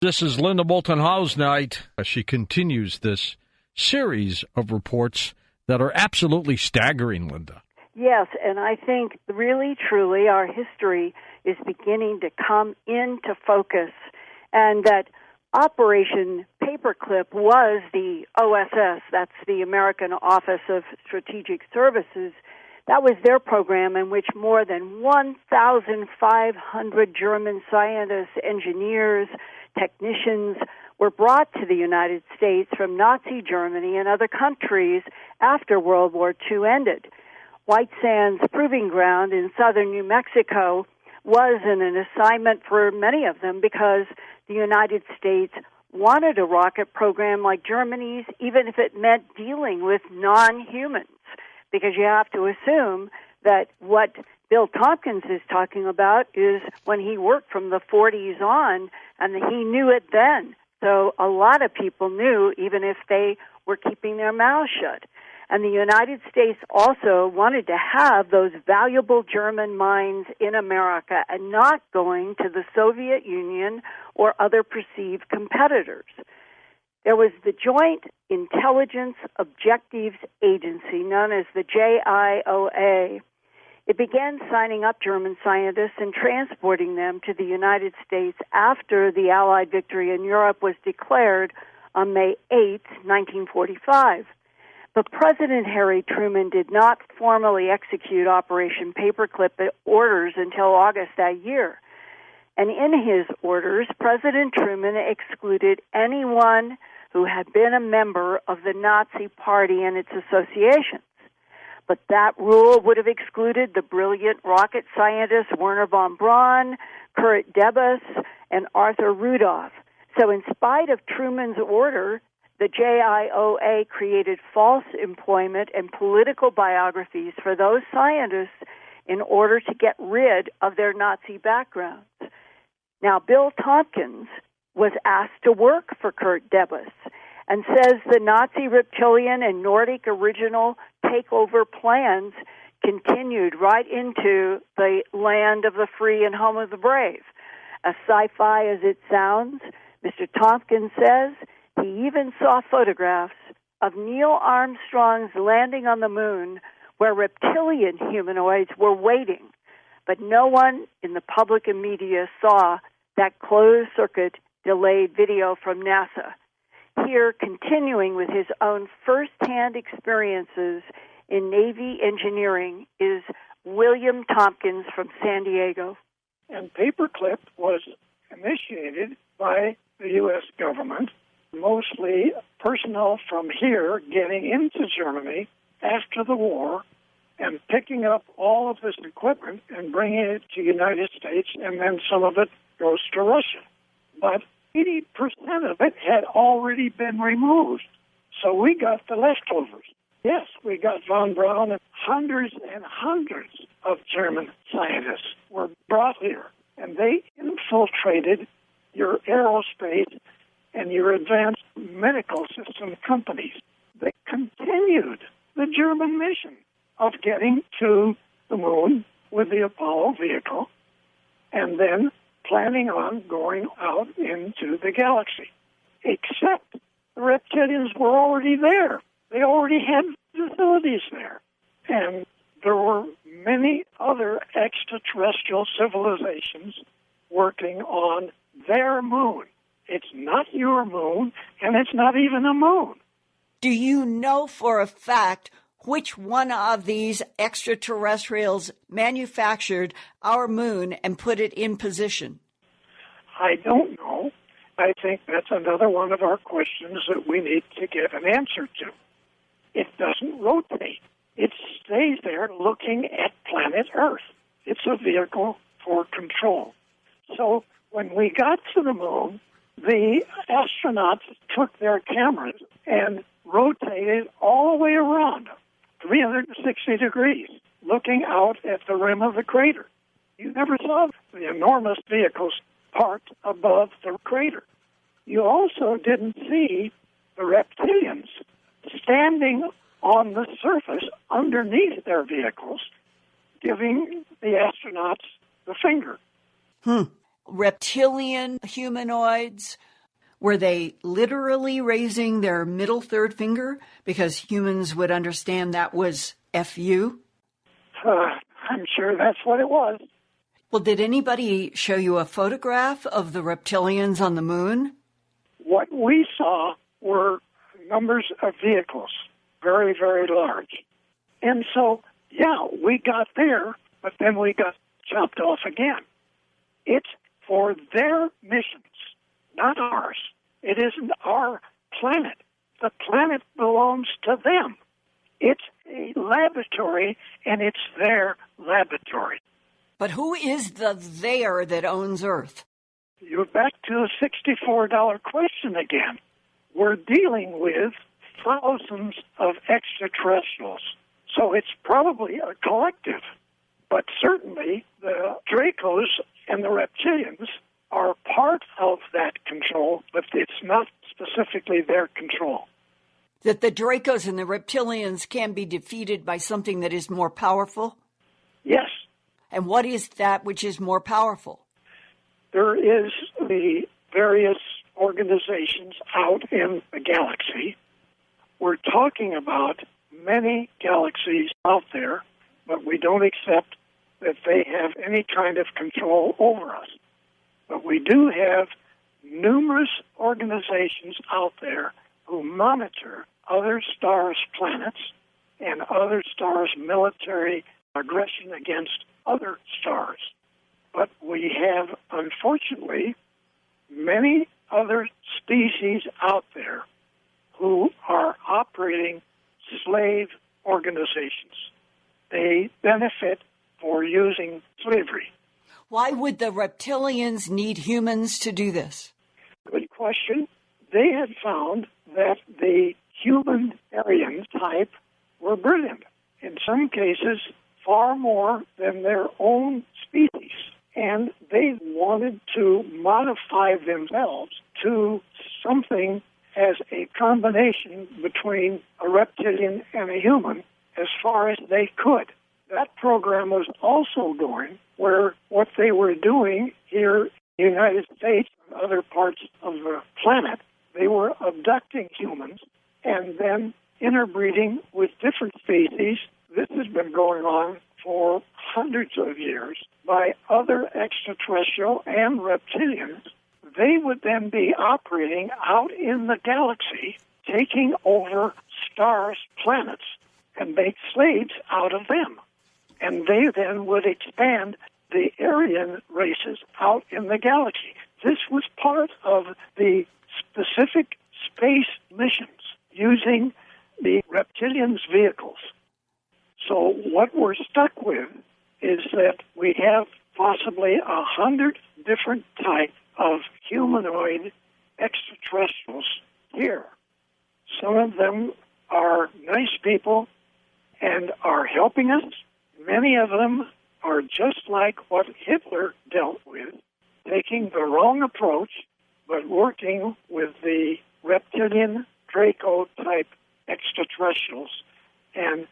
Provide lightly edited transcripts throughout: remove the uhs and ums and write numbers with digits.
This is Linda Moulton Howe's night. She continues this series of reports that are absolutely staggering, Linda. Yes, and I think really, truly, our history is beginning to come into focus, and that Operation Paperclip was the OSS, that's the American Office of Strategic Services. That was their program in which more than 1,500 German scientists, engineers, technicians were brought to the United States from Nazi Germany and other countries after World War II ended. White Sands Proving Ground in southern New Mexico was an assignment for many of them because the United States wanted a rocket program like Germany's, even if it meant dealing with non-humans, because you have to assume that what Bill Tompkins is talking about is when he worked from the 40s on, and he knew it then. So a lot of people knew, even if they were keeping their mouths shut. And the United States also wanted to have those valuable German minds in America and not going to the Soviet Union or other perceived competitors. There was the Joint Intelligence Objectives Agency, known as the JIOA. It began signing up German scientists and transporting them to the United States after the Allied victory in Europe was declared on May 8, 1945. But President Harry Truman did not formally execute Operation Paperclip orders until August that year. And in his orders, President Truman excluded anyone who had been a member of the Nazi Party and its associations. But that rule would have excluded the brilliant rocket scientists Werner von Braun, Kurt Debus, and Arthur Rudolph. So in spite of Truman's order, the JIOA created false employment and political biographies for those scientists in order to get rid of their Nazi backgrounds. Now, Bill Tompkins was asked to work for Kurt Debus and says the Nazi reptilian and Nordic original takeover plans continued right into the land of the free and home of the brave. As sci-fi as it sounds, Mr. Tompkins says he even saw photographs of Neil Armstrong's landing on the moon where reptilian humanoids were waiting, but no one in the public and media saw that closed-circuit delayed video from NASA. Here, continuing with his own first-hand experiences in Navy engineering, is William Tompkins from San Diego. And Paperclip was initiated by the U.S. government, mostly personnel from here getting into Germany after the war and picking up all of this equipment and bringing it to the United States, and then some of it goes to Russia. But 80% of it had already been removed, so we got the leftovers. Yes, we got von Braun, and hundreds of German scientists were brought here, and they infiltrated your aerospace and your advanced medical system companies. They continued the German mission of getting to the moon with the Apollo vehicle and then planning on going out into the galaxy. Except the reptilians were already there. They already had facilities there. And there were many other extraterrestrial civilizations working on their moon. It's not your moon, and it's not even a moon. Do you know for a fact which one of these extraterrestrials manufactured our moon and put it in position? I don't know. I think that's another one of our questions that we need to give an answer to. It doesn't rotate. It stays there looking at planet Earth. It's a vehicle for control. So when we got to the moon, the astronauts took their cameras and rotated all the way around, 360 degrees, looking out at the rim of the crater. You never saw the enormous vehicles parked above the crater. You also didn't see the reptilians standing on the surface underneath their vehicles, giving the astronauts the finger. Reptilian humanoids Were they literally raising their middle third finger because humans would understand that was F-U? I'm sure that's what it was. Well, did anybody show you a photograph of the reptilians on the moon? What we saw were numbers of vehicles, very, very large. And so, yeah, we got there, but then we got chopped off again. It's for their missions, not ours. It isn't our planet. The planet belongs to them. It's a laboratory, and it's their laboratory. But who is the there that owns Earth? You're back to the $64 question again. We're dealing with thousands of extraterrestrials. So it's probably a collective. But certainly the Dracos and the Reptilians are part of that control, but it's not specifically their control. That the Dracos and the Reptilians can be defeated by something that is more powerful? Yes. And what is that which is more powerful? There is the various organizations out in the galaxy. We're talking about many galaxies out there, but we don't accept that they have any kind of control over us. But we do have numerous organizations out there who monitor other stars' planets and other stars' military aggression against other stars. But we have, unfortunately, many other species out there who are operating slave organizations. They benefit for using slavery. Why would the reptilians need humans to do this? Good question. They had found that the human Aryan type were brilliant. In some cases, far more than their own species. And they wanted to modify themselves to something as a combination between a reptilian and a human as far as they could. That program was also going where what they were doing here in the United States and other parts of the planet, they were abducting humans and then interbreeding with different species. This has been going on for hundreds of years by other extraterrestrial and reptilians. They would then be operating out in the galaxy, taking over stars, planets, and make slaves out of them. And they then would expand the Aryan races out in the galaxy. This was part of the specific space missions using the reptilians' vehicles. So what we're stuck with is that we have possibly 100 different types of humanoid extraterrestrials here. Some of them are nice people and are helping us. Many of them are just like what Hitler dealt with, taking the wrong approach, but working with the reptilian Draco-type extraterrestrials. And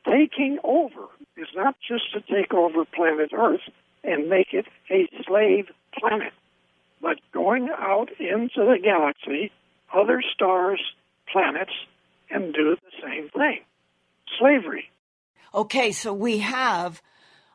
taking over is not just to take over planet Earth and make it a slave planet, but going out into the galaxy, other stars, planets, and do the same thing. Slavery. Okay, so we have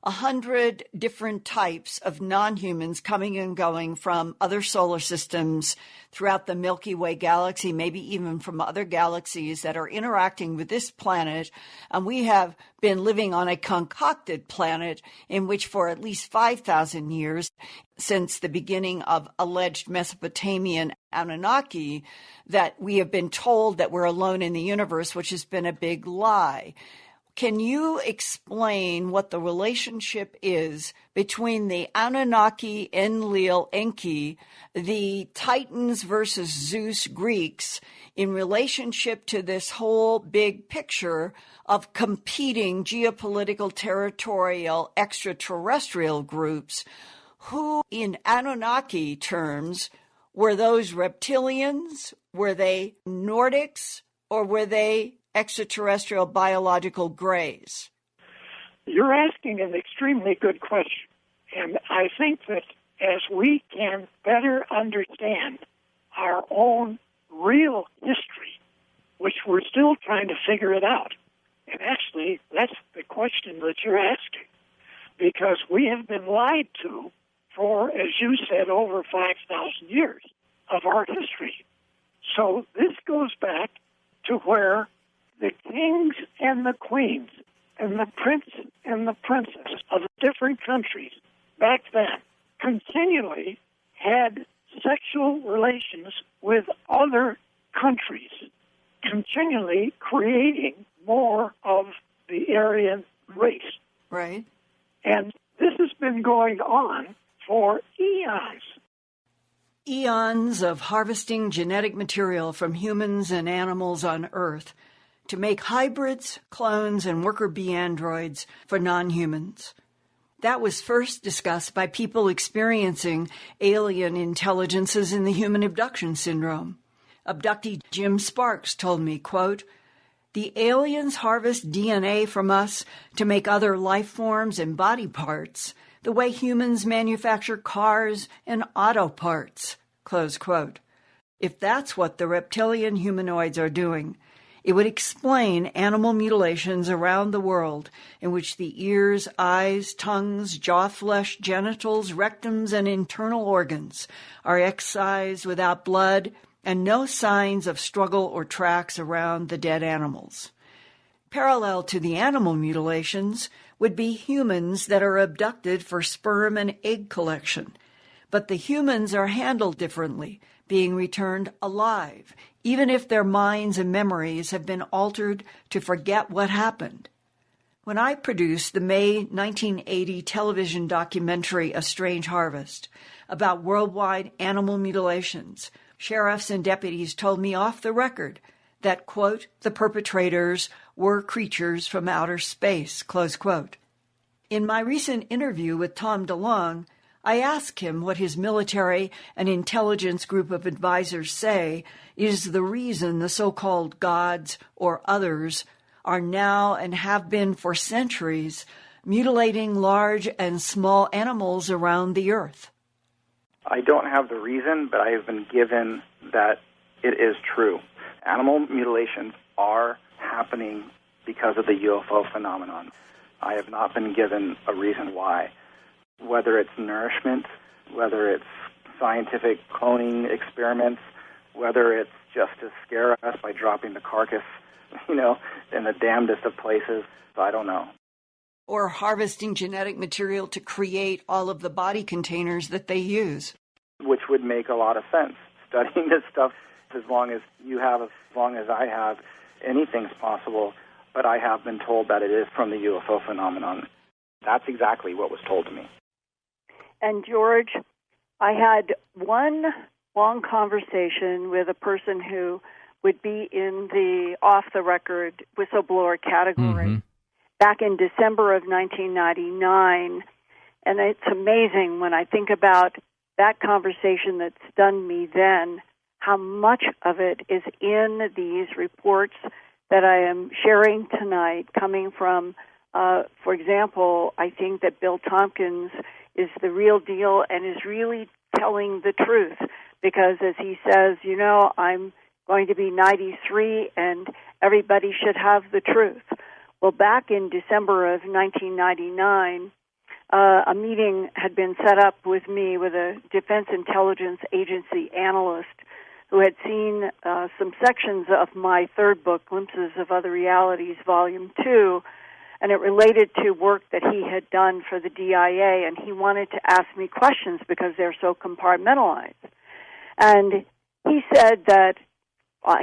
100 different types of non-humans coming and going from other solar systems throughout the Milky Way galaxy, maybe even from other galaxies that are interacting with this planet. And we have been living on a concocted planet in which for at least 5,000 years, since the beginning of alleged Mesopotamian Anunnaki, that we have been told that we're alone in the universe, which has been a big lie. Can you explain what the relationship is between the Anunnaki, Enlil, Enki, the Titans versus Zeus Greeks, in relationship to this whole big picture of competing geopolitical, territorial, extraterrestrial groups, who in Anunnaki terms were those reptilians? Were they Nordics? Or were they extraterrestrial biological grays? You're asking an extremely good question. And I think that as we can better understand our own real history, which we're still trying to figure it out. And actually, that's the question that you're asking, because we have been lied to for, as you said, over 5,000 years of our history. So this goes back to where the kings and the queens and the prince and the princess of different countries back then continually had sexual relations with other countries, continually creating more of the Aryan race. Right. And this has been going on for eons. Eons of harvesting genetic material from humans and animals on Earth to make hybrids, clones, and worker bee androids for non-humans. That was first discussed by people experiencing alien intelligences in the human abduction syndrome. Abductee Jim Sparks told me, quote, "The aliens harvest DNA from us to make other life forms and body parts, the way humans manufacture cars and auto parts," close quote. If that's what the reptilian humanoids are doing, it would explain animal mutilations around the world in which the ears, eyes, tongues, jaw flesh, genitals, rectums, and internal organs are excised without blood and no signs of struggle or tracks around the dead animals. Parallel to the animal mutilations would be humans that are abducted for sperm and egg collection. But the humans are handled differently, being returned alive, even if their minds and memories have been altered to forget what happened. When I produced the May 1980 television documentary A Strange Harvest about worldwide animal mutilations, sheriffs and deputies told me off the record that, quote, "the perpetrators were creatures from outer space," close quote. In my recent interview with Tom DeLonge, I asked him what his military and intelligence group of advisors say is the reason the so-called gods or others are now and have been for centuries mutilating large and small animals around the earth. I don't have the reason, but I have been given that it is true. Animal mutilations are happening because of the UFO phenomenon. I have not been given a reason why. Whether it's nourishment, whether it's scientific cloning experiments, whether it's just to scare us by dropping the carcass, in the damnedest of places, I don't know. Or harvesting genetic material to create all of the body containers that they use. Which would make a lot of sense. Studying this stuff, as long as you have, as long as I have, anything's possible, but I have been told that it is from the UFO phenomenon. That's exactly what was told to me. And George, I had one long conversation with a person who would be in the off-the-record whistleblower category back in December of 1999. And it's amazing when I think about that conversation that stunned me then, how much of it is in these reports that I am sharing tonight coming from, for example, I think that Bill Tompkins is the real deal and is really telling the truth because, as he says, I'm going to be 93 and everybody should have the truth. Well, back in December of 1999, a meeting had been set up with me with a Defense Intelligence Agency analyst who had seen some sections of my third book, Glimpses of Other Realities, Volume 2, and it related to work that he had done for the DIA, and he wanted to ask me questions because they're so compartmentalized. And he said that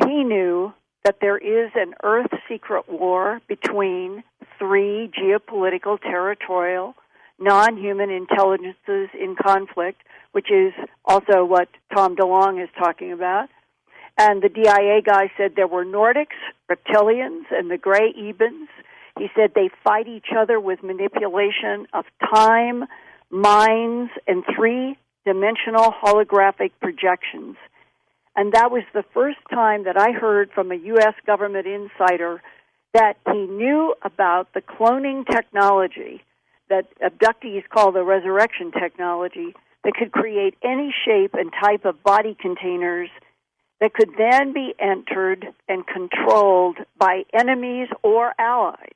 he knew that there is an Earth secret war between three geopolitical, territorial, non-human intelligences in conflict, which is also what Tom DeLonge is talking about. And the DIA guy said there were Nordics, Reptilians, and the Gray Ebens. He said they fight each other with manipulation of time, minds, and three-dimensional holographic projections. And that was the first time that I heard from a U.S. government insider that he knew about the cloning technology that abductees call the resurrection technology that could create any shape and type of body containers that could then be entered and controlled by enemies or allies,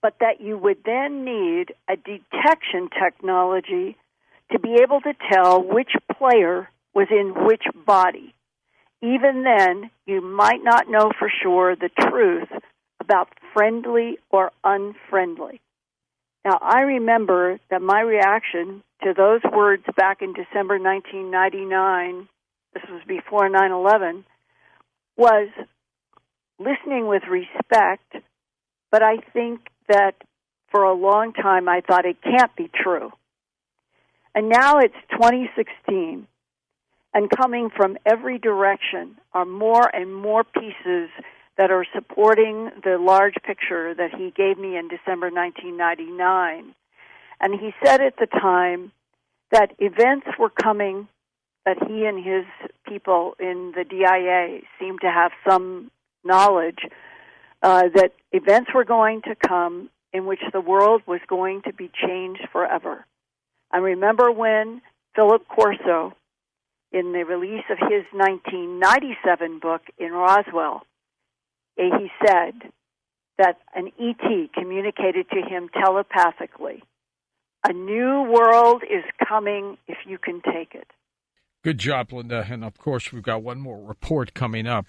but that you would then need a detection technology to be able to tell which player was in which body. Even then, you might not know for sure the truth about friendly or unfriendly. Now, I remember that my reaction to those words back in December 1999, this was before 9/11, was listening with respect, but I think that for a long time I thought it can't be true. And now it's 2016, and coming from every direction are more and more pieces that are supporting the large picture that he gave me in December 1999. And he said at the time that events were coming, that he and his people in the DIA seemed to have some knowledge that events were going to come in which the world was going to be changed forever. I remember when Philip Corso, in the release of his 1997 book in Roswell, he said that an ET communicated to him telepathically, "A new world is coming if you can take it." Good job, Linda. And, of course, we've got one more report coming up,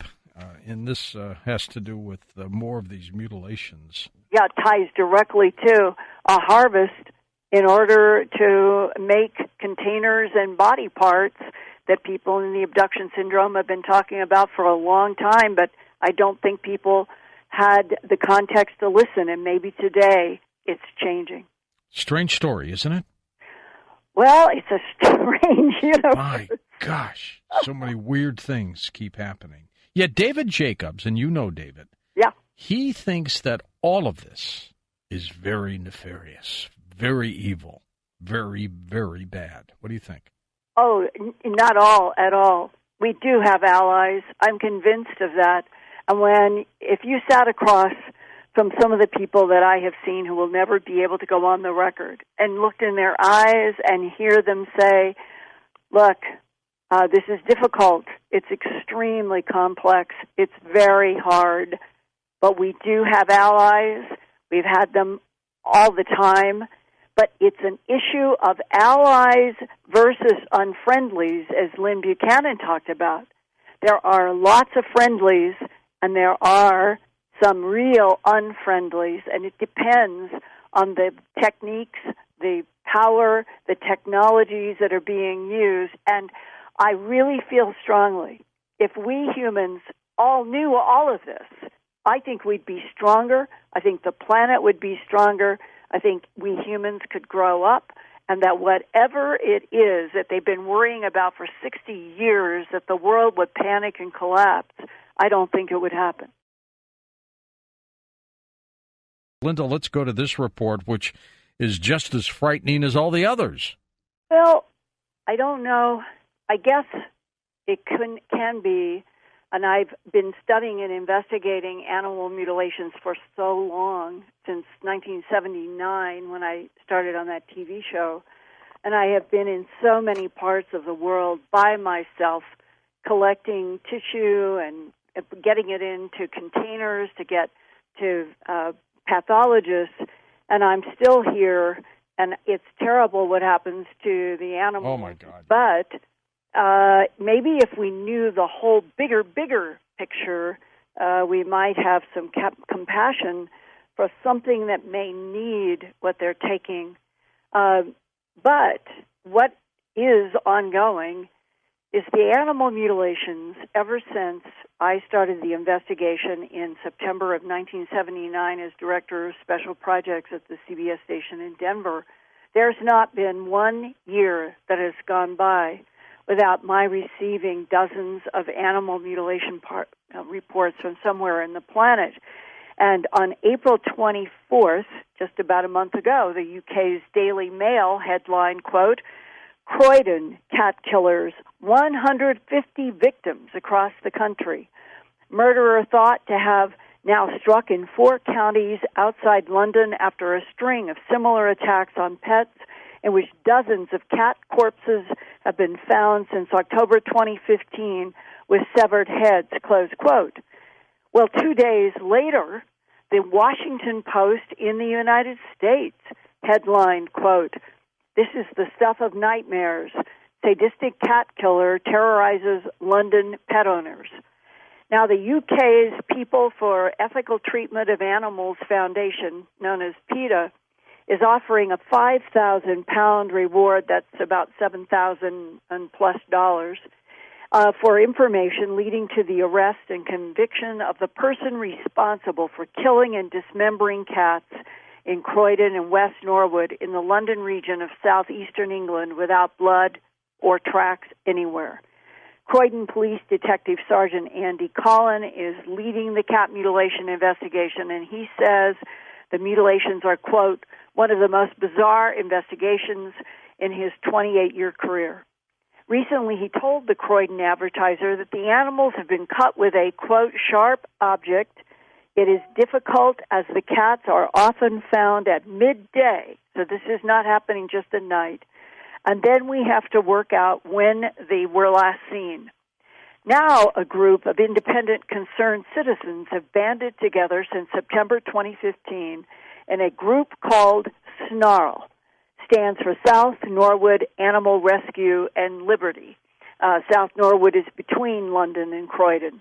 and this has to do with more of these mutilations. Yeah, it ties directly to a harvest in order to make containers and body parts that people in the abduction syndrome have been talking about for a long time, but I don't think people had the context to listen, and maybe today it's changing. Strange story, isn't it? Well, it's a strange universe. My gosh, so many weird things keep happening. Yet David Jacobs, and you know David, yeah, he thinks that all of this is very nefarious, very evil, very, very bad. What do you think? Oh, not all at all. We do have allies. I'm convinced of that. And if you sat across from some of the people that I have seen who will never be able to go on the record and looked in their eyes and hear them say, look, this is difficult. It's extremely complex. It's very hard. But we do have allies. We've had them all the time. But it's an issue of allies versus unfriendlies, as Lynn Buchanan talked about. There are lots of friendlies, and there are some real unfriendlies, and it depends on the techniques, the power, the technologies that are being used. And I really feel strongly, if we humans all knew all of this, I think we'd be stronger. I think the planet would be stronger. I think we humans could grow up, and that whatever it is that they've been worrying about for 60 years, that the world would panic and collapse, I don't think it would happen. Linda, let's go to this report, which is just as frightening as all the others. Well, I don't know. I guess it can be, and I've been studying and investigating animal mutilations for so long, since 1979 when I started on that TV show, and I have been in so many parts of the world by myself, collecting tissue and getting it into containers to get to pathologists, and I'm still here, and it's terrible what happens to the animals. Oh, my God. But maybe if we knew the whole bigger picture, we might have some compassion for something that may need what they're taking. But what is ongoing is the animal mutilations ever since I started the investigation in September of 1979 as Director of Special Projects at the CBS station in Denver. There's not been 1 year that has gone by without my receiving dozens of animal mutilation reports from somewhere in the planet. And on April 24th, just about a month ago, the UK's Daily Mail headline, quote, Croydon cat killers, 150 victims across the country. Murderer thought to have now struck in 4 counties outside London after a string of similar attacks on pets in which dozens of cat corpses have been found since October 2015, with severed heads, close quote. Well, 2 days later, the Washington Post in the United States headlined, quote, "This is the stuff of nightmares. Sadistic cat killer terrorizes London pet owners." Now, the UK's People for Ethical Treatment of Animals Foundation, known as PETA, is offering a £5,000 reward, that's about $7,000 and plus dollars, for information leading to the arrest and conviction of the person responsible for killing and dismembering cats in Croydon and West Norwood in the London region of southeastern England without blood or tracks anywhere. Croydon Police Detective Sergeant Andy Collin is leading the cat mutilation investigation, and he says the mutilations are, quote, one of the most bizarre investigations in his 28-year career. Recently, he told the Croydon Advertiser that the animals have been cut with a, quote, sharp object. It is difficult as the cats are often found at midday, so this is not happening just at night. And then we have to work out when they were last seen. Now a group of independent concerned citizens have banded together since September 2015 in a group called SNARL. Stands for South Norwood Animal Rescue and Liberty. South Norwood is between London and Croydon.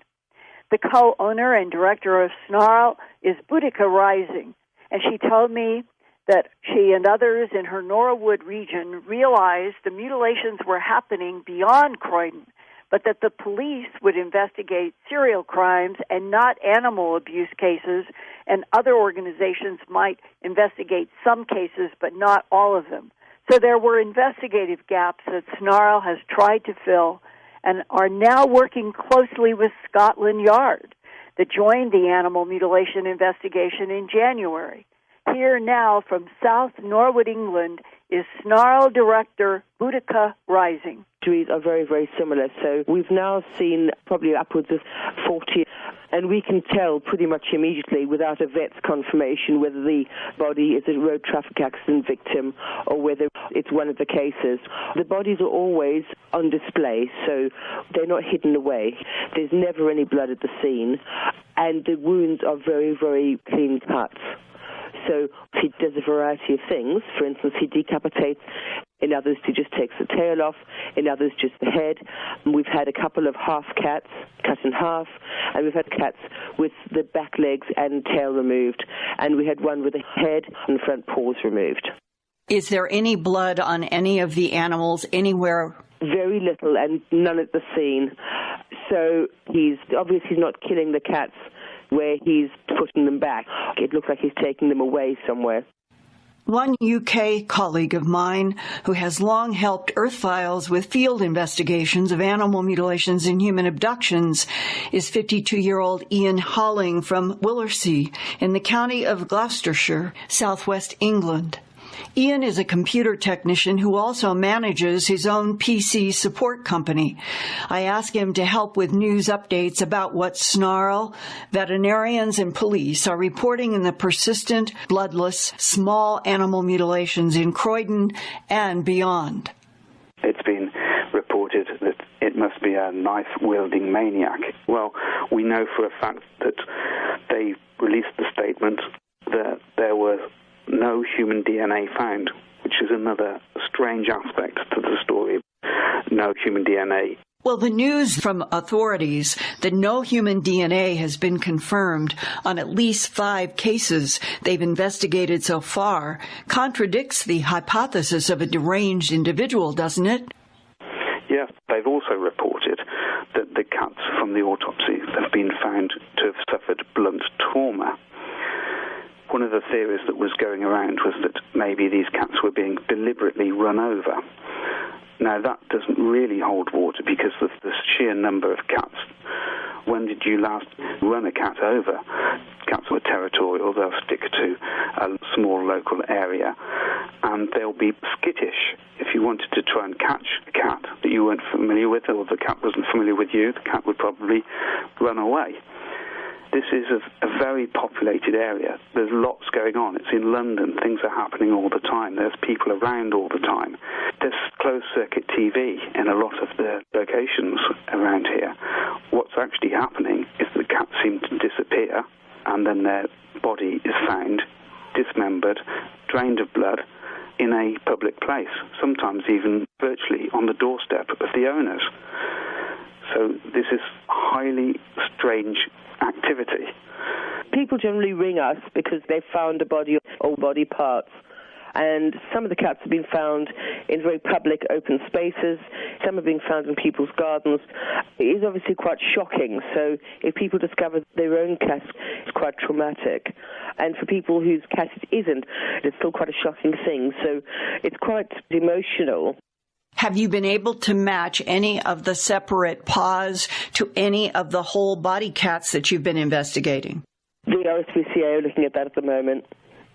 The co-owner and director of SNARL is Boudica Rising, and she told me that she and others in her Norwood region realized the mutilations were happening beyond Croydon, but that the police would investigate serial crimes and not animal abuse cases, and other organizations might investigate some cases but not all of them. So there were investigative gaps that SNARL has tried to fill and are now working closely with Scotland Yard that joined the animal mutilation investigation in January. Here now from South Norwood, England, is SNARL Director Boudica Rising. Injuries are very, very similar. So we've now seen probably upwards of 40, and we can tell pretty much immediately without a vet's confirmation whether the body is a road traffic accident victim or whether it's one of the cases. The bodies are always on display, so they're not hidden away. There's never any blood at the scene, and the wounds are very, very clean cuts. So he does a variety of things. For instance, he decapitates. In others, he just takes the tail off. In others, just the head. We've had a couple of half cats cut in half, and we've had cats with the back legs and tail removed, and we had one with the head and front paws removed. Is there any blood on any of the animals anywhere? Very little, and none at the scene. So he's obviously not killing the cats where he's putting them back. It looks like he's taking them away somewhere. One UK colleague of mine who has long helped Earth Files with field investigations of animal mutilations and human abductions is 52-year-old Ian Halling from Willersey in the county of Gloucestershire, southwest England. Ian is a computer technician who also manages his own PC support company. I asked him to help with news updates about what SNARL, veterinarians, and police are reporting in the persistent, bloodless, small animal mutilations in Croydon and beyond. It's been reported that it must be a knife-wielding maniac. Well, we know for a fact that they released the statement that there was no human DNA found, which is another strange aspect to the story. No human DNA. Well, the news from authorities that no human DNA has been confirmed on at least 5 cases they've investigated so far contradicts the hypothesis of a deranged individual, doesn't it? Yes, they've also reported that the cats from the autopsy have been found to have suffered blunt trauma. One of the theories that was going around was that maybe these cats were being deliberately run over. Now, that doesn't really hold water because of the sheer number of cats. When did you last run a cat over? Cats are territorial. They'll stick to a small local area, and they'll be skittish. If you wanted to try and catch a cat that you weren't familiar with, or the cat wasn't familiar with you, the cat would probably run away. This is a very populated area. There's lots going on. It's in London. Things are happening all the time. There's people around all the time. There's closed-circuit TV in a lot of the locations around here. What's actually happening is the cats seem to disappear, and then their body is found dismembered, drained of blood, in a public place, sometimes even virtually on the doorstep of the owners. So this is highly strange activity. People generally ring us because they've found a body or body parts. And some of the cats have been found in very public, open spaces. Some have been found in people's gardens. It is obviously quite shocking. So if people discover their own cat, it's quite traumatic. And for people whose cat it isn't, it's still quite a shocking thing. So it's quite emotional. Have you been able to match any of the separate paws to any of the whole body cats that you've been investigating? The Aerospace are looking at that at the moment.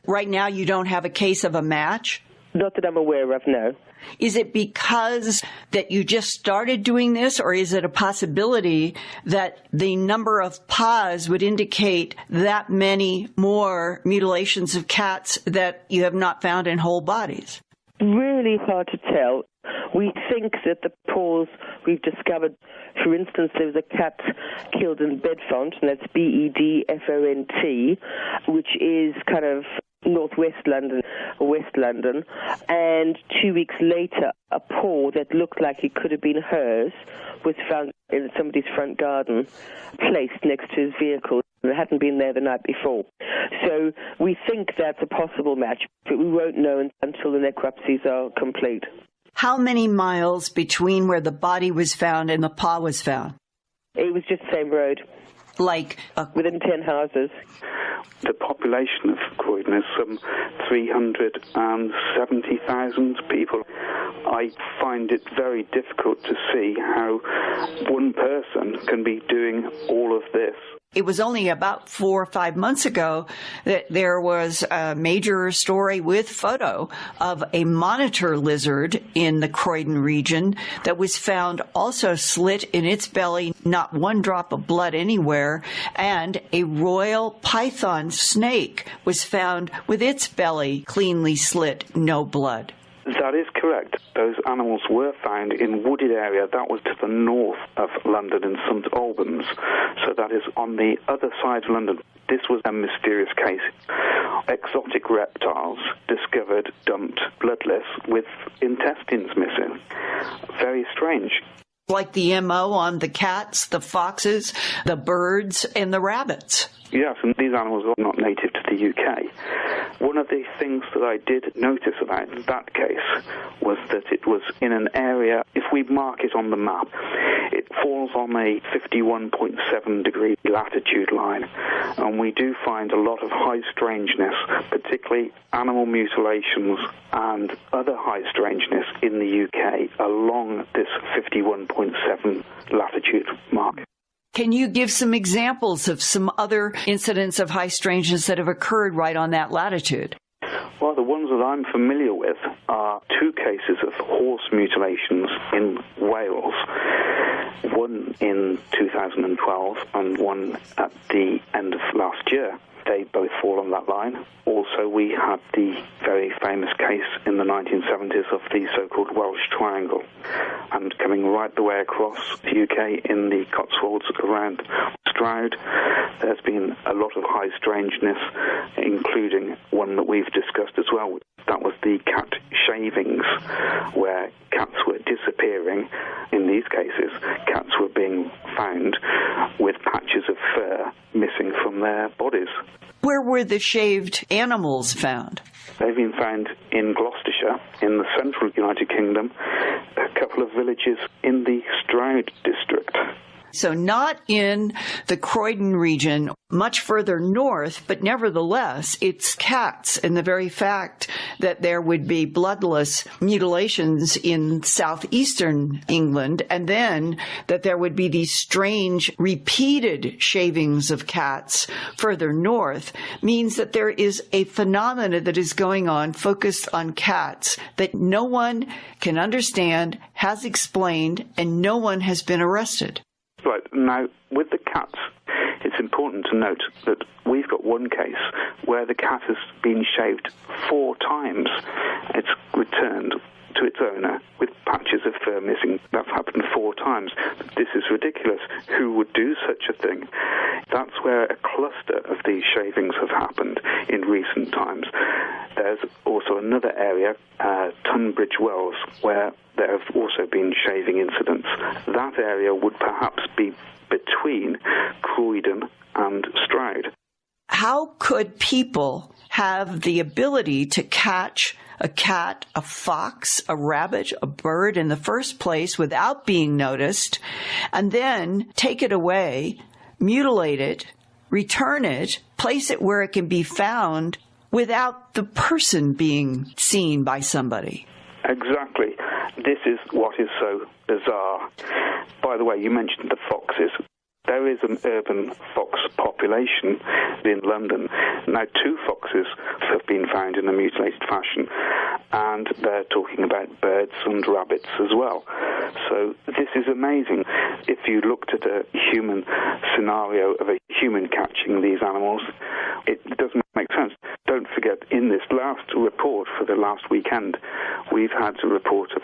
Right now you don't have a case of a match? Not that I'm aware of, no. Is it because that you just started doing this, or is it a possibility that the number of paws would indicate that many more mutilations of cats that you have not found in whole bodies? Really hard to tell. We think that the paws we've discovered, for instance, there was a cat killed in Bedfont, and that's Bedfont, which is kind of northwest London, West London, and 2 weeks later, a paw that looked like it could have been hers was found in somebody's front garden, placed next to his vehicle. It hadn't been there the night before. So we think that's a possible match, but we won't know until the necropsies are complete. How many miles between where the body was found and the paw was found? It was just the same road. Like? Within 10 houses. The population of Croydon is some 370,000 people. I find it very difficult to see how one person can be doing all of this. It was only about 4 or 5 months ago that there was a major story with photo of a monitor lizard in the Croydon region that was found also slit in its belly, not one drop of blood anywhere, and a royal python snake was found with its belly cleanly slit, no blood. That is correct. Those animals were found in wooded area. That was to the north of London in St Albans. So that is on the other side of London. This was a mysterious case. Exotic reptiles discovered, dumped, bloodless, with intestines missing. Very strange. Like the MO on the cats, the foxes, the birds, and the rabbits. Yes, and these animals are not native to the UK. One of the things that I did notice about that case was that it was in an area, if we mark it on the map, it falls on a 51.7 degree latitude line, and we do find a lot of high strangeness, particularly animal mutilations and other high strangeness in the UK along this 51.7 latitude mark. Can you give some examples of some other incidents of high strangeness that have occurred right on that latitude? Well, the ones that I'm familiar with are 2 cases of horse mutilations in Wales, one in 2012 and one at the end of last year. They both fall on that line. Also, we had the very famous case in the 1970s of the so-called Welsh Triangle. And coming right the way across the UK in the Cotswolds around Stroud, there's been a lot of high strangeness, including one that we've discussed as well. That was the cat shavings, where cats were disappearing. In these cases, cats were being found with patches of fur missing from their bodies. Where were the shaved animals found? They've been found in Gloucestershire, in the central United Kingdom, a couple of villages in the Stroud district. So not in the Croydon region, much further north, but nevertheless, it's cats. And the very fact that there would be bloodless mutilations in southeastern England, and then that there would be these strange repeated shavings of cats further north, means that there is a phenomena that is going on focused on cats that no one can understand, has explained, and no one has been arrested. Right. Now, with the cats, it's important to note that we've got one case where the cat has been shaved 4 times. It's returned to its owner with patches of fur missing. That's happened 4 times. This is ridiculous. Who would do such a thing? That's where a cluster of these shavings have happened in recent times. There's also another area, Tunbridge Wells, where there have also been shaving incidents. That area would perhaps be between Croydon and Stroud. How could people have the ability to catch a cat, a fox, a rabbit, a bird in the first place without being noticed, and then take it away, mutilate it, return it, place it where it can be found without the person being seen by somebody? Exactly. This is what is so bizarre. By the way, you mentioned the foxes. There is an urban fox population in London. Now, 2 foxes have been found in a mutilated fashion, and they're talking about birds and rabbits as well. So this is amazing. If you looked at a human scenario of a human catching these animals, it doesn't make sense. Don't forget, in this last report for the last weekend, we've had a report of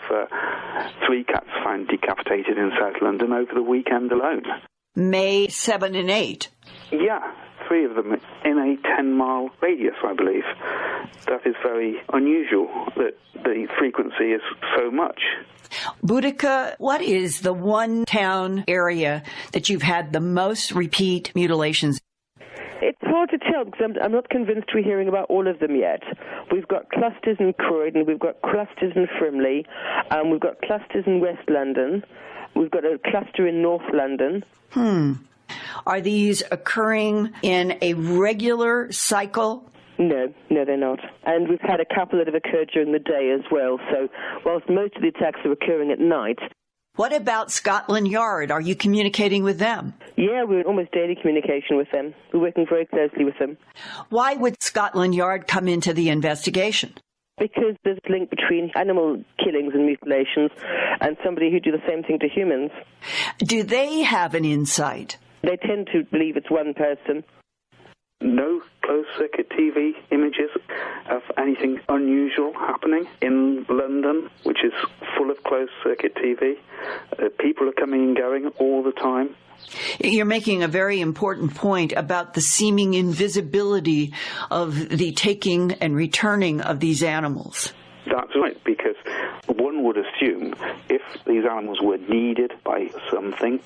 3 cats found decapitated in South London over the weekend alone. May 7 and 8. Yeah, 3 of them in a 10-mile radius, I believe. That is very unusual that the frequency is so much. Boudica, what is the one town area that you've had the most repeat mutilations? It's hard to tell because I'm not convinced we're hearing about all of them yet. We've got clusters in Croydon, we've got clusters in Frimley, we've got clusters in West London, we've got a cluster in North London. Are these occurring in a regular cycle? No, they're not. And we've had a couple that have occurred during the day as well. So whilst most of the attacks are occurring at night. What about Scotland Yard? Are you communicating with them? Yeah, we're in almost daily communication with them. We're working very closely with them. Why would Scotland Yard come into the investigation? Because there's a link between animal killings and mutilations and somebody who do the same thing to humans. Do they have an insight? They tend to believe it's one person. No closed-circuit TV images of anything unusual happening in London, which is full of closed-circuit TV. People are coming and going all the time. You're making a very important point about the seeming invisibility of the taking and returning of these animals. That's right, because one would assume if these animals were needed by something,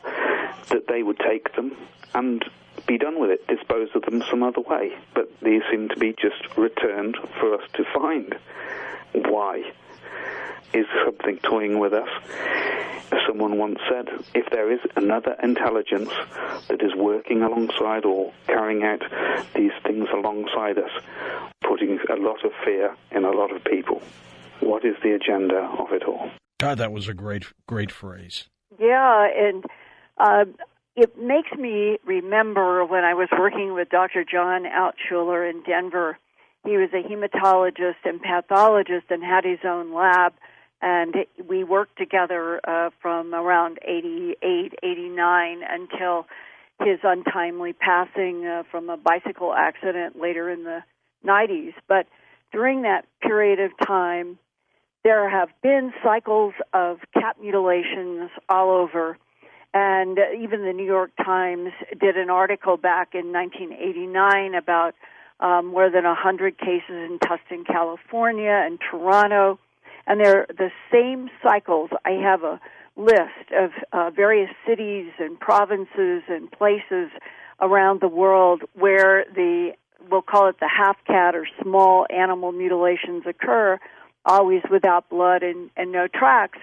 that they would take them and be done with it, dispose of them some other way. But these seem to be just returned for us to find. Why? Is something toying with us? Someone once said, if there is another intelligence that is working alongside or carrying out these things alongside us, putting a lot of fear in a lot of people, what is the agenda of it all? God, that was a great phrase. Yeah, and it makes me remember when I was working with Dr. John Altshuler in Denver. He was a hematologist and pathologist and had his own lab, and we worked together from around 88, 89 until his untimely passing from a bicycle accident later in the 90s. But during that period of time, there have been cycles of cat mutilations all over. And even the New York Times did an article back in 1989 about more than 100 cases in Tustin, California, and Toronto. And they're the same cycles. I have a list of various cities and provinces and places around the world where we'll call it the half-cat or small animal mutilations occur, always without blood and no tracks.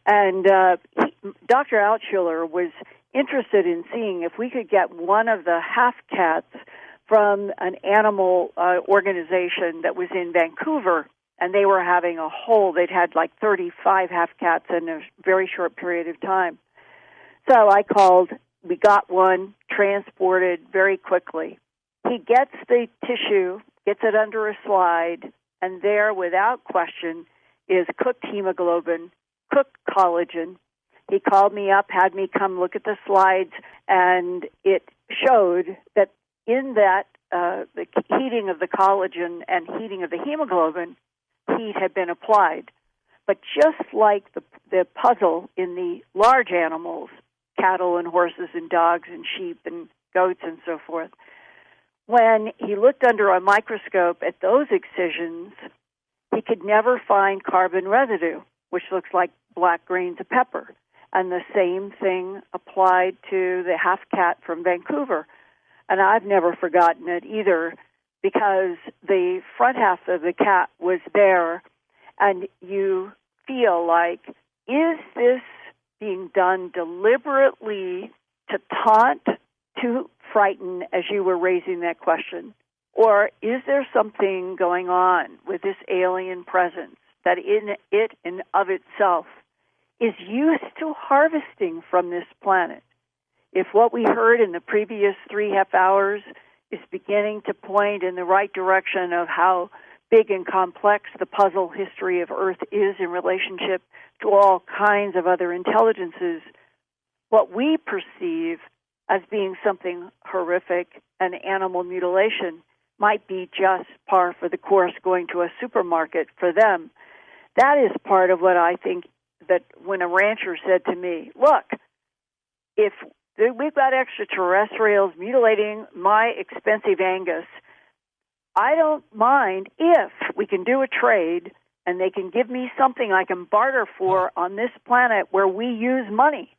And Dr. Altshuler was interested in seeing if we could get one of the half-cats from an animal organization that was in Vancouver, and they were having they'd had like 35 half-cats in a very short period of time. So I called, we got one, transported very quickly. He gets the tissue, gets it under a slide, and there, without question, is cooked hemoglobin, cooked collagen, He called me up, had me come look at the slides, and it showed that in that the heating of the collagen and heating of the hemoglobin, heat had been applied. But just like the puzzle in the large animals, cattle and horses and dogs and sheep and goats and so forth, when he looked under a microscope at those excisions, he could never find carbon residue, which looks like black grains of pepper. And the same thing applied to the half cat from Vancouver. And I've never forgotten it either, because the front half of the cat was there, and you feel like, is this being done deliberately to taunt, to frighten, as you were raising that question? Or is there something going on with this alien presence that in it and of itself is used to harvesting from this planet? If what we heard in the previous 3.5 hours is beginning to point in the right direction of how big and complex the puzzle history of Earth is in relationship to all kinds of other intelligences, what we perceive as being something horrific, an animal mutilation, might be just par for the course going to a supermarket for them. That is part of what I think that when a rancher said to me, look, if we've got extraterrestrials mutilating my expensive Angus, I don't mind if we can do a trade and they can give me something I can barter for on this planet where we use money.